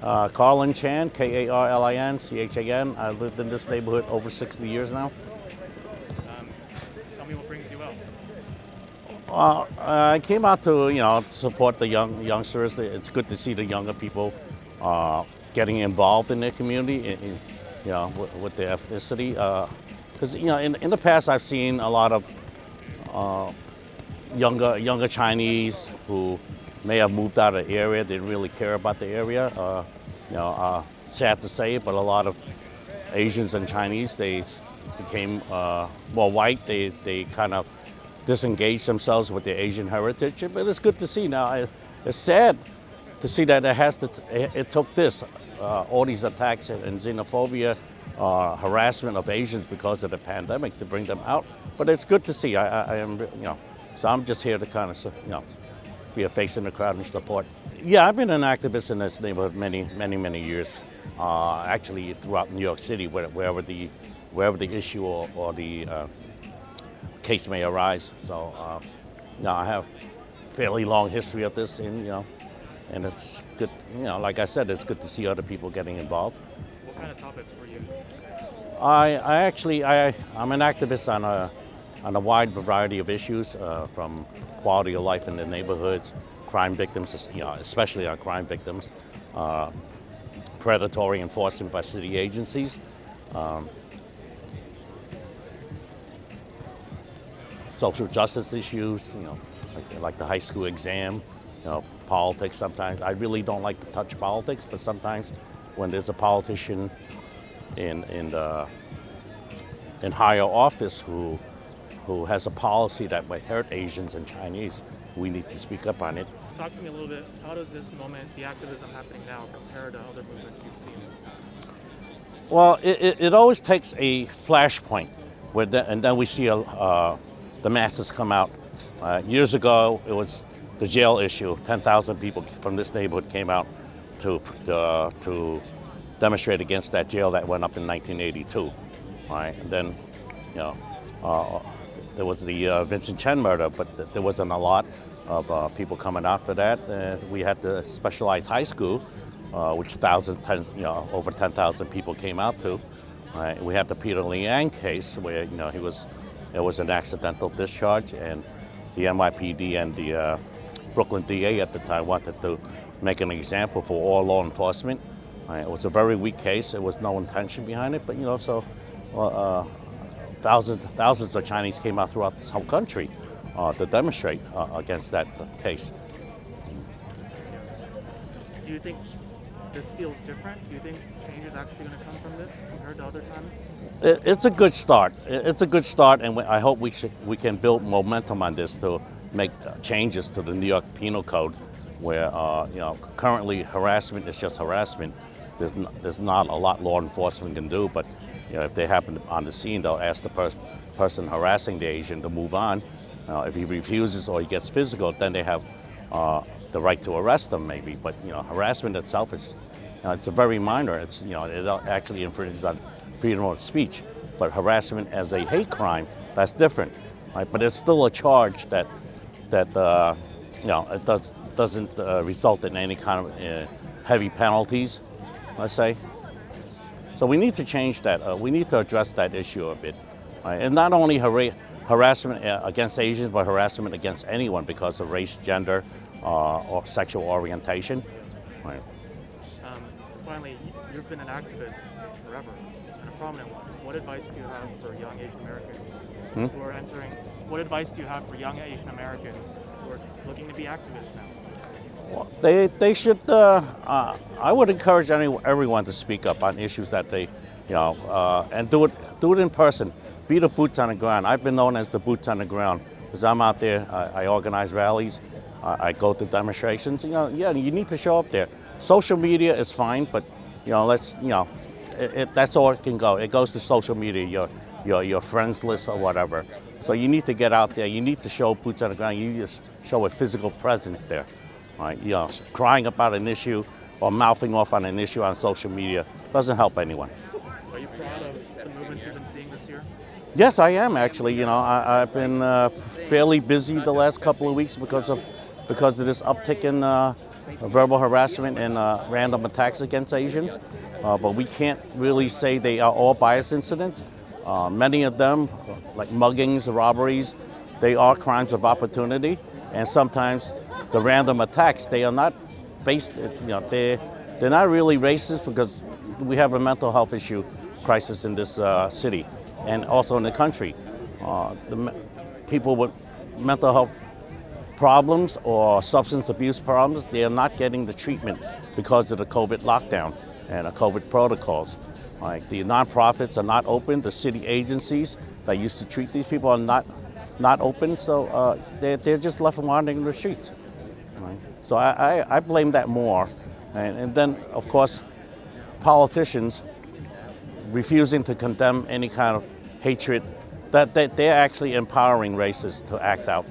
Karlin Chan, Karlin Chan. I lived in this neighborhood over 60 years now. Tell me what brings you out. I came out to support the youngsters. It's good to see the younger people getting involved in their community, with their ethnicity. Because in the past I've seen a lot of younger Chinese who may have moved out of the area, didn't really care about the area. Sad to say, but a lot of Asians and Chinese, they became more white. They kind of disengaged themselves with their Asian heritage. But it's good to see now. It's sad to see that it took this, all these attacks and xenophobia, harassment of Asians because of the pandemic to bring them out. But it's good to see. I am, so I'm just here to kind of, be a face in the crowd and support. Yeah, I've been an activist in this neighborhood many years. Actually, throughout New York City, wherever the issue or the case may arise. So, I have a fairly long history of this, and it's good. Like I said, it's good to see other people getting involved. What kind of topics were you? I'm an activist on a wide variety of issues, from quality of life in the neighborhoods, crime victims, especially on crime victims, predatory enforcement by city agencies, social justice issues, like the high school exam, politics sometimes. I really don't like to touch politics, but sometimes when there's a politician in higher office who has a policy that might hurt Asians and Chinese, we need to speak up on it. Talk to me a little bit. How does this moment, the activism happening now, compare to other movements you've seen in the past? Well, it always takes a flashpoint, and then we see the masses come out. Years ago, it was the jail issue. 10,000 people from this neighborhood came out to demonstrate against that jail that went up in 1982. Right, and then, there was the Vincent Chen murder, but there wasn't a lot of people coming out for that. We had the specialized high school, which over 10,000 people came out to. We had the Peter Liang case where it was an accidental discharge, and the NYPD and the Brooklyn DA at the time wanted to make an example for all law enforcement. It was a very weak case. There was no intention behind it, but thousands of Chinese came out throughout this whole country to demonstrate against that case. Do you think this feels different? Do you think change is actually going to come from this compared to other times? It's a good start. It's a good start, and I hope we can build momentum on this to make changes to the New York Penal Code, where currently harassment is just harassment. There's not a lot law enforcement can do, but if they happen on the scene, they'll ask the person harassing the Asian to move on. If he refuses or he gets physical, then they have the right to arrest them, maybe. But harassment itself is, it's a very minor. It actually infringes on freedom of speech. But harassment as a hate crime, that's different, right? But it's still a charge that it doesn't result in any kind of heavy penalties, let's say. So we need to change that. We need to address that issue a bit, right? And not only harassment against Asians, but harassment against anyone because of race, gender, or sexual orientation. Right. Finally, you've been an activist forever, and a prominent one. What advice do you have for young Asian Americans who are entering? What advice do you have for young Asian Americans who are looking to be activists now? Well, they should. I would encourage everyone to speak up on issues that they, and do it in person. Be the boots on the ground. I've been known as the boots on the ground because I'm out there. I organize rallies. I go to demonstrations. You need to show up there. Social media is fine, but that's all it can go. It goes to social media, your friends list or whatever. So you need to get out there. You need to show boots on the ground. You need to show a physical presence there. Right? Crying about an issue or mouthing off on an issue on social media doesn't help anyone. Are you proud of the movements you've been seeing this year? Yes, I am actually. I've been fairly busy the last couple of weeks because of because of this uptick in verbal harassment and random attacks against Asians. But we can't really say they are all bias incidents. Many of them, like muggings, robberies, they are crimes of opportunity. And sometimes the random attacks, they are not based, they're not really racist because we have a mental health issue crisis in this city and also in the country. People with mental health problems or substance abuse problems, they are not getting the treatment because of the COVID lockdown and the COVID protocols. Like the nonprofits are not open, the city agencies that used to treat these people are not open, so they're just left wandering in the streets. Right? So I blame that more. And then, of course, politicians refusing to condemn any kind of hatred, that they're actually empowering racists to act out.